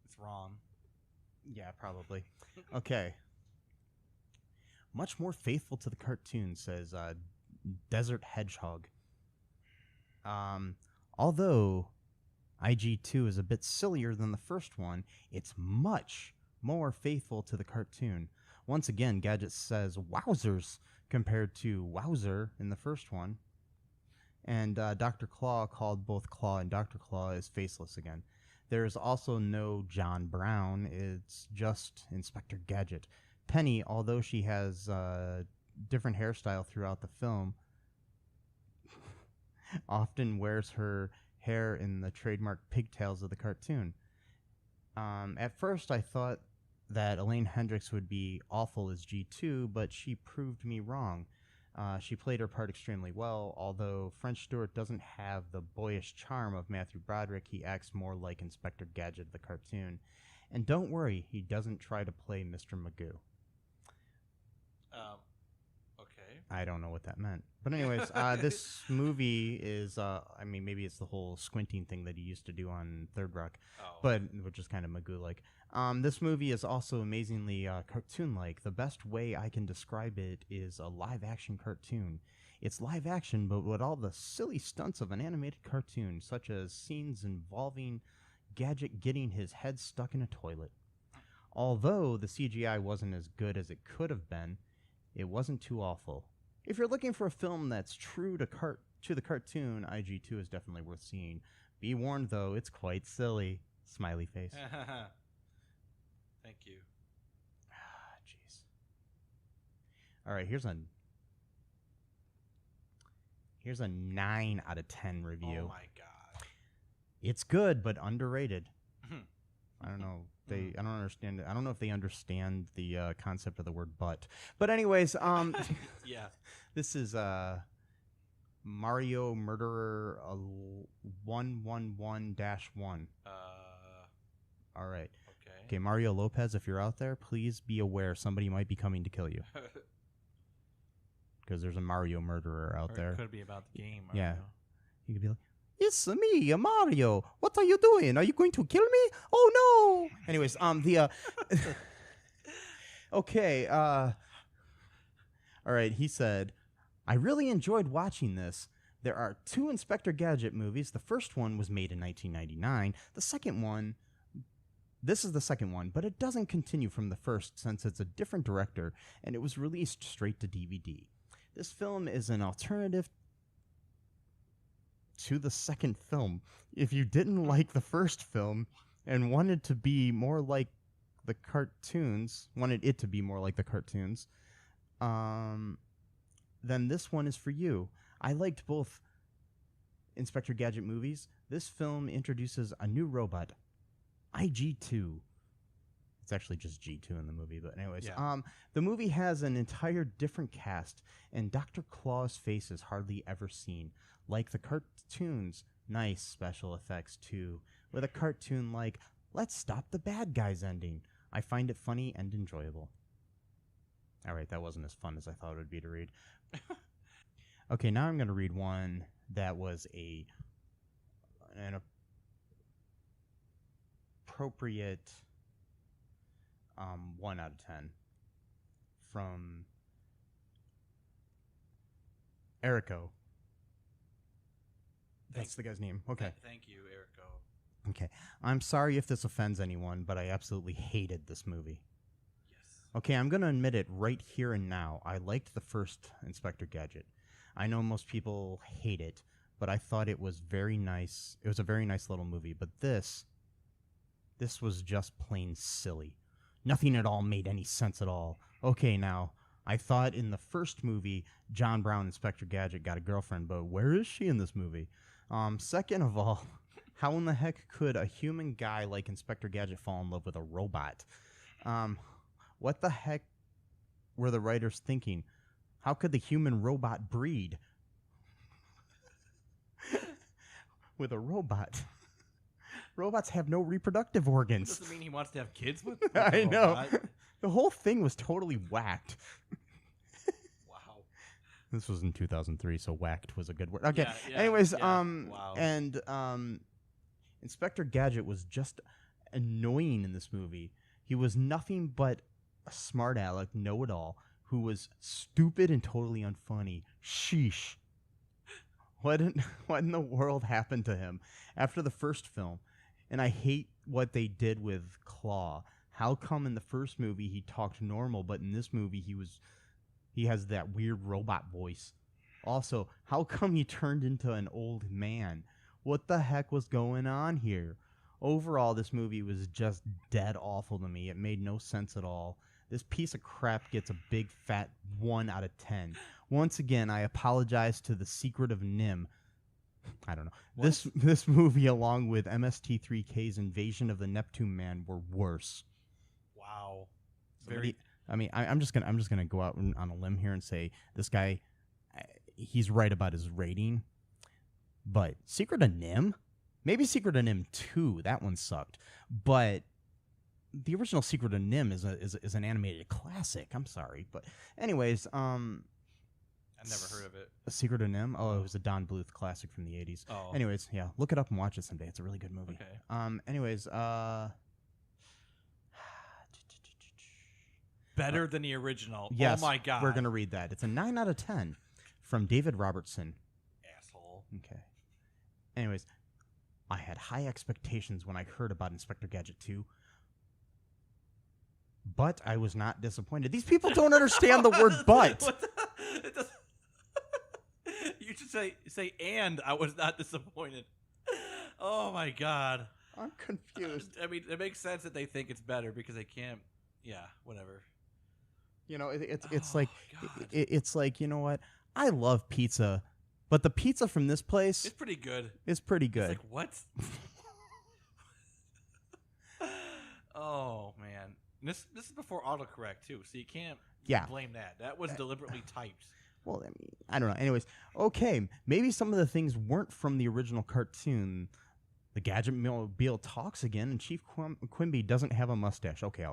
It's wrong. Yeah, probably. Okay. Much more faithful to the cartoon, says Desert Hedgehog. Although IG2 is a bit sillier than the first one, it's much more faithful to the cartoon. Once again, Gadget says wowzers compared to Wowzer in the first one. And Dr. Claw called both Claw and Dr. Claw as faceless again. There's also no John Brown, it's just Inspector Gadget. Penny, although she has different hairstyle throughout the film, often wears her hair in the trademark pigtails of the cartoon. At first, I thought that Elaine Hendricks would be awful as G2, but she proved me wrong. She played her part extremely well, although French Stewart doesn't have the boyish charm of Matthew Broderick. He acts more like Inspector Gadget, the cartoon. And don't worry, he doesn't try to play Mr. Magoo. Okay. I don't know what that meant. But anyways, this movie is, maybe it's the whole squinting thing that he used to do on Third Rock, but which is kind of Magoo-like. This movie is also amazingly cartoon-like. The best way I can describe it is a live-action cartoon. It's live action, but with all the silly stunts of an animated cartoon, such as scenes involving Gadget getting his head stuck in a toilet. Although the CGI wasn't as good as it could have been, it wasn't too awful. If you're looking for a film that's true to the cartoon, IG2 is definitely worth seeing. Be warned, though, it's quite silly. Smiley face. Thank you. Jeez. All right, here's a 9 out of 10 review. Oh my god. It's good, but underrated. I don't know. I don't understand. I don't know if they understand the concept of the word "but." But anyways, yeah. This is Mario Murderer 111-1. All right. Okay, Mario Lopez, if you're out there, please be aware somebody might be coming to kill you. Because there's a Mario Murderer out there. It could be about the game. Mario. Yeah. You could be like, "It's me, Mario. What are you doing? Are you going to kill me? Oh, no." Anyways, okay, all right, he said, "I really enjoyed watching this. There are 2 Inspector Gadget movies. The first one was made in 1999. This is the second one, but it doesn't continue from the first since it's a different director, and it was released straight to DVD. This film is an alternative to the second film. If you didn't like the first film and wanted it to be more like the cartoons, then this one is for you. I liked both Inspector Gadget movies. This film introduces a new robot, IG2. It's actually just G2 in the movie, but anyways. Yeah. The movie has an entire different cast, and Dr. Claw's face is hardly ever seen. Like the cartoons, nice special effects too, with a cartoon like, let's stop the bad guys ending. I find it funny and enjoyable." All right, that wasn't as fun as I thought it would be to read. Okay, now I'm going to read one that was an appropriate 1 out of 10 from Erico. That's the guy's name. Okay. Thank you, Erico. Okay. "I'm sorry if this offends anyone, but I absolutely hated this movie." Yes. Okay, I'm going to admit it right here and now. I liked the first Inspector Gadget. I know most people hate it, but I thought it was very nice. It was a very nice little movie, but this was just plain silly. Nothing at all made any sense at all. Okay, now, I thought in the first movie, John Brown, Inspector Gadget, got a girlfriend, but where is she in this movie? Second of all, how in the heck could a human guy like Inspector Gadget fall in love with a robot? What the heck were the writers thinking? How could the human robot breed with a robot? Robots have no reproductive organs. Doesn't mean he wants to have kids with I know. robot. The whole thing was totally whacked. Wow. This was in 2003, so whacked was a good word. Okay. Yeah, Anyways, wow. and Inspector Gadget was just annoying in this movie. He was nothing but a smart aleck, know-it-all, who was stupid and totally unfunny. Sheesh. What in the world happened to him after the first film? And I hate what they did with Claw. How come in the first movie he talked normal, but in this movie he has that weird robot voice? Also, how come he turned into an old man? What the heck was going on here? Overall, this movie was just dead awful to me. It made no sense at all. This piece of crap gets a big fat 1 out of 10. Once again, I apologize to The Secret of Nim. I don't know. What? This movie, along with MST3K's Invasion of the Neptune Man, were worse. Wow. I'm just gonna go out on a limb here and say this guy he's right about his rating. But Secret of Nim? Maybe Secret of Nim 2. That one sucked. But the original Secret of Nim is an animated classic. I'm sorry. But anyways, I've never heard of it. Secret of Nim? Oh, it was a Don Bluth classic from the 80s. Oh. Anyways, yeah, look it up and watch it someday. It's a really good movie. Okay. Anyways, better than the original. Yes, oh my god. We're going to read that. It's a 9 out of 10 from David Robertson. Asshole. Okay. Anyways, I had high expectations when I heard about Inspector Gadget 2, but I was not disappointed. These people don't understand the word "but." You should say and I was not disappointed. Oh my god. I'm confused. I mean, it makes sense that they think it's better because they can't. Yeah, whatever. You know, it's Oh, like God. it's like, you know what? I love pizza, but the pizza from this place It's pretty good. is pretty good. It's like, what? Oh man, this is before autocorrect too, so you can't blame that. That was deliberately typed. Well, I mean, I don't know. Anyways, okay, maybe some of the things weren't from the original cartoon. The Gadget Mobile talks again, and Chief Quimby doesn't have a mustache. Okay,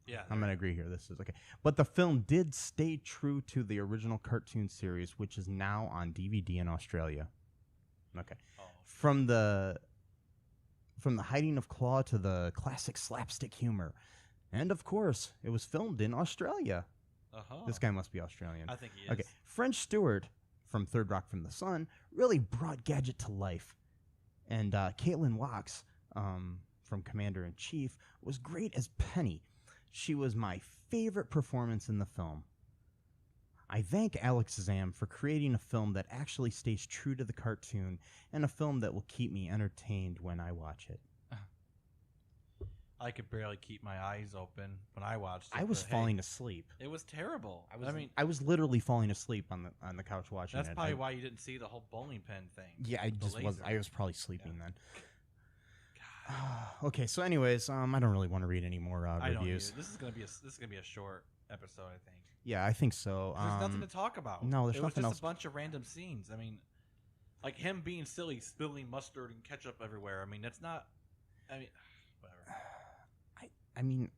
Yeah, I'm going to agree here. This is okay. But the film did stay true to the original cartoon series, which is now on DVD in Australia. Okay. Oh. From the hiding of Claw to the classic slapstick humor. And, of course, it was filmed in Australia. Uh-huh. This guy must be Australian. I think he is. Okay. French Stewart from Third Rock from the Sun really brought Gadget to life. And Caitlin Wax from Commander-in-Chief was great as Penny. She was my favorite performance in the film. I thank Alex Zam for creating a film that actually stays true to the cartoon and a film that will keep me entertained when I watch it. I could barely keep my eyes open when I watched it. I was but, falling asleep. It was terrible. I was literally falling asleep on the couch watching it. That's probably why you didn't see the whole bowling pin thing. Yeah, I was probably sleeping then. God. Okay, so anyways, I don't really want to read any more I don't reviews. either. This is gonna be a short episode, I think. Yeah, I think so. There's nothing to talk about. No, there's nothing It was else. just a bunch of random scenes. I mean, like him being silly, spilling mustard and ketchup everywhere. I mean, that's not. I mean, whatever. I mean,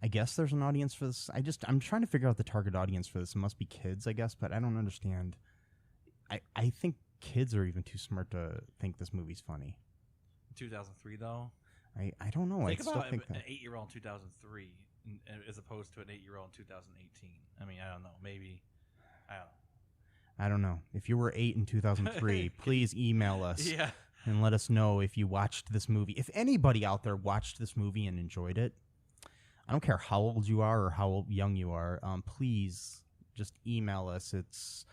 I guess there's an audience for this. I'm trying to figure out the target audience for this. It must be kids, I guess, but I don't understand. I think kids are even too smart to think this movie's funny. 2003, though. I don't know. Think I still about think an that. 8-year-old in 2003 as opposed to an 8-year-old in 2018. I mean, I don't know. Maybe. I don't know. I don't know. If you were 8 in 2003, please email us Yeah. and let us know if you watched this movie. If anybody out there watched this movie and enjoyed it, I don't care how old you are or how young you are, please just email us. It's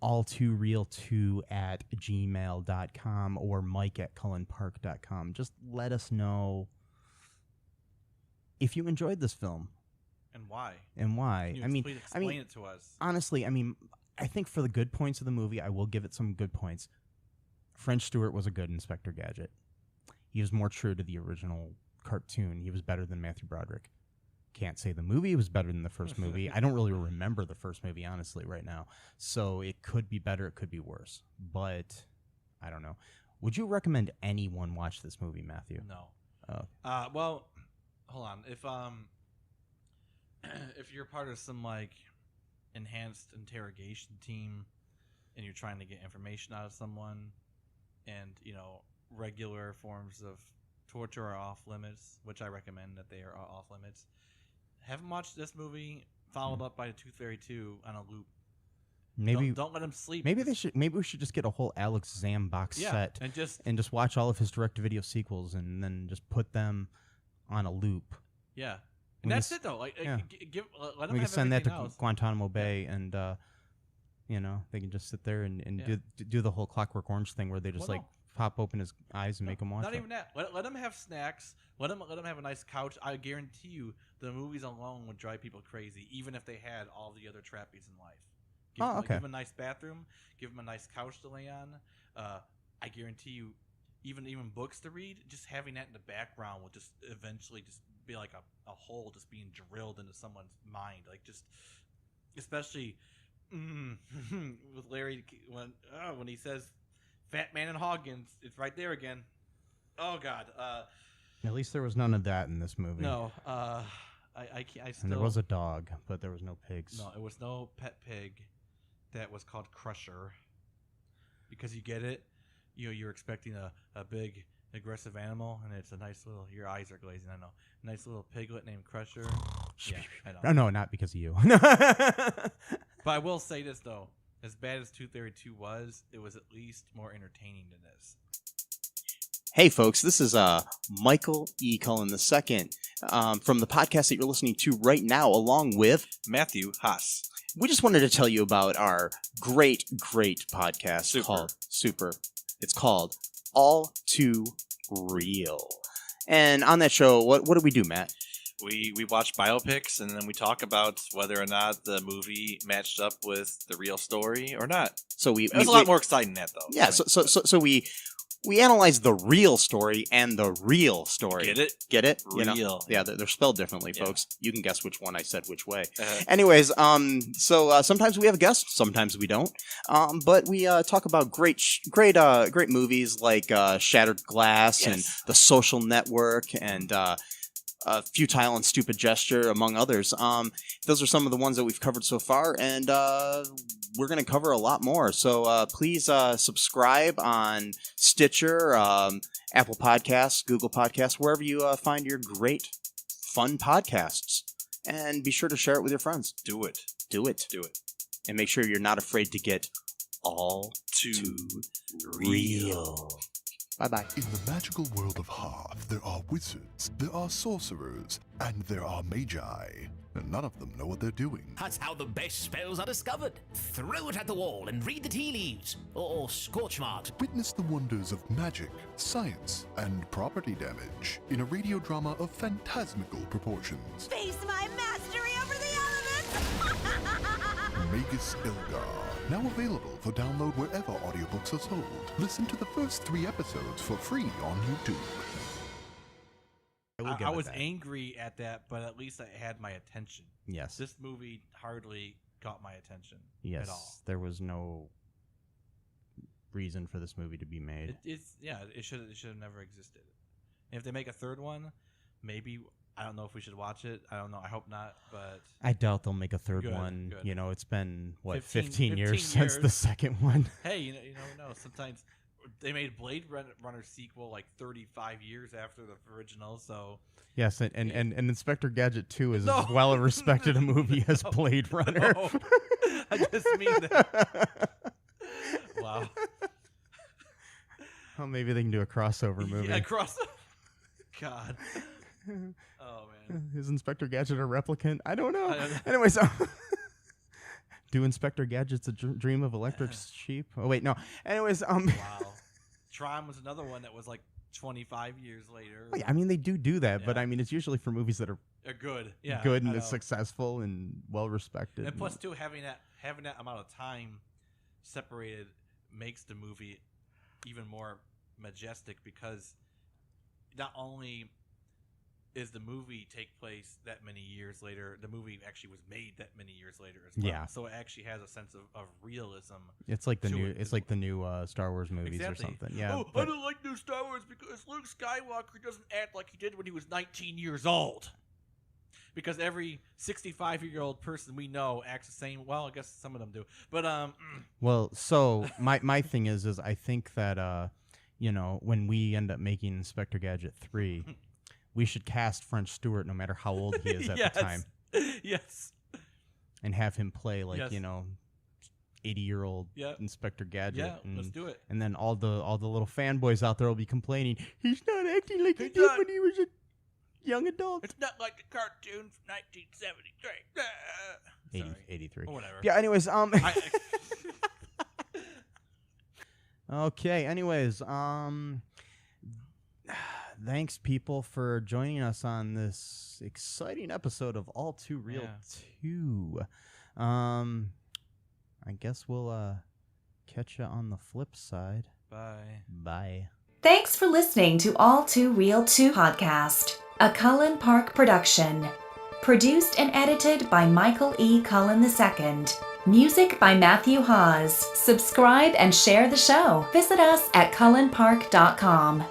all2reeltoo at gmail.com or mike@cullenpark.com. Just let us know if you enjoyed this film. And why? And why? Can you explain it to us. Honestly, I think for the good points of the movie, I will give it some good points. French Stewart was a good Inspector Gadget. He was more true to the original cartoon. He was better than Matthew Broderick. Can't say the movie was better than the first movie. I don't really remember the first movie, honestly, right now. So it could be better, it could be worse. But I don't know. Would you recommend anyone watch this movie, Matthew? No. Oh. Well, hold on. If you're part of some like enhanced interrogation team and you're trying to get information out of someone, and regular forms of torture are off limits, which I recommend that they are off limits. Have them watch this movie followed up by Tooth Fairy 2 on a loop. Maybe don't let them sleep. Maybe we should just get a whole Alex Zam box set and just watch all of his direct-to-video sequels and then just put them on a loop. Yeah, and that's it though. Like, yeah. Let them we can have send that to else. Guantanamo Bay, and they can just sit there and do the whole Clockwork Orange thing where they just pop open his eyes and make him watch. Not it. even that. Let them have snacks. Let them have a nice couch. I guarantee you, the movies alone would drive people crazy, even if they had all the other trappies in life. Give them a nice bathroom. Give them a nice couch to lay on. I guarantee you, even books to read. Just having that in the background will just eventually just be like a hole just being drilled into someone's mind. Like just, especially With Larry when he says "Fat Man and Hoggins," it's right there again. Oh God. At least there was none of that in this movie. No. I can't. I still. And there was a dog, but there was no pigs. No, it was no pet pig. That was called Crusher. Because you get it, you're expecting a big aggressive animal, and it's a nice little. Your eyes are glazing. I know. Nice little piglet named Crusher. Yeah, I know. No, not because of you. But I will say this though: as bad as 232 was, it was at least more entertaining than this. Hey folks, this is Michael E. Cullen II from the podcast that you're listening to right now, along with Matthew Haas. We just wanted to tell you about our great podcast called Super. It's called All2Real. And on that show, what do we do, Matt? We watch biopics, and then we talk about whether or not the movie matched up with the real story or not. So It was a lot more exciting than that, though. Yeah, so we analyze the real story and the real story. Get it? Get it? Real. Yeah, they're spelled differently, folks. You can guess which one I said which way. Uh-huh. Anyways, so sometimes we have a guest, sometimes we don't. But we talk about great movies like Shattered Glass and The Social Network and Futile and Stupid Gesture, among others. Those are some of the ones that we've covered so far, and we're going to cover a lot more. So please subscribe on Stitcher, Apple Podcasts, Google Podcasts, wherever you find your great, fun podcasts. And be sure to share it with your friends. Do it. Do it. Do it. And make sure you're not afraid to get all too real. Bye-bye. In the magical world of Hoth, there are wizards, there are sorcerers, and there are magi. And none of them know what they're doing. That's how the best spells are discovered. Throw it at the wall and read the tea leaves. Or scorch marks. Witness the wonders of magic, science, and property damage in a radio drama of phantasmical proportions. Face my mastery over the elements! Magus Ilgar. Now available for download wherever audiobooks are sold. Listen to the first 3 episodes for free on YouTube. I was angry at that, but at least I had my attention. Yes. This movie hardly got my attention at all. There was no reason for this movie to be made. It should have never existed. And if they make a third one, maybe, I don't know if we should watch it. I don't know. I hope not, but I doubt they'll make a third one. Good. You know, it's been, 15 years since the second one. Hey, you never know. Sometimes they made Blade Runner sequel like 35 years after the original, so... Yes, and Inspector Gadget 2 is as well respected a movie as Blade Runner. No. I just mean that. Wow. Well, maybe they can do a crossover movie. Yeah, crossover. God. Oh, man. Is Inspector Gadget a replicant? I don't know. Anyways, do Inspector Gadget's a dream of electric sheep? Oh, wait, no. Anyways, Wow. Tron was another one that was like 25 years later. Well, yeah, I mean, they do that, but I mean, it's usually for movies that are good. Yeah, good and successful and well respected. And plus, too, having that amount of time separated makes the movie even more majestic, because not only is the movie take place that many years later, the movie actually was made that many years later as well. Yeah. So it actually has a sense of realism. It's like the new Star Wars movies or something. Yeah. Oh, I don't like new Star Wars because Luke Skywalker doesn't act like he did when he was 19 years old. Because every 65-year-old person we know acts the same. Well, I guess some of them do. But Well, so my thing is I think that when we end up making Inspector Gadget 3, we should cast French Stewart no matter how old he is at the time. Yes. And have him play 80-year-old Inspector Gadget. Yeah, let's do it. And then all the little fanboys out there will be complaining, he's not acting like he did when he was a young adult. It's not like the cartoon from 1973. 83. Or whatever. Yeah, anyways, okay, anyways, thanks, people, for joining us on this exciting episode of All2ReelToo. I guess we'll catch you on the flip side. Bye. Thanks for listening to All2ReelToo podcast, a Cullen Park production. Produced and edited by Michael E. Cullen II. Music by Matthew Hawes. Subscribe and share the show. Visit us at cullenpark.com.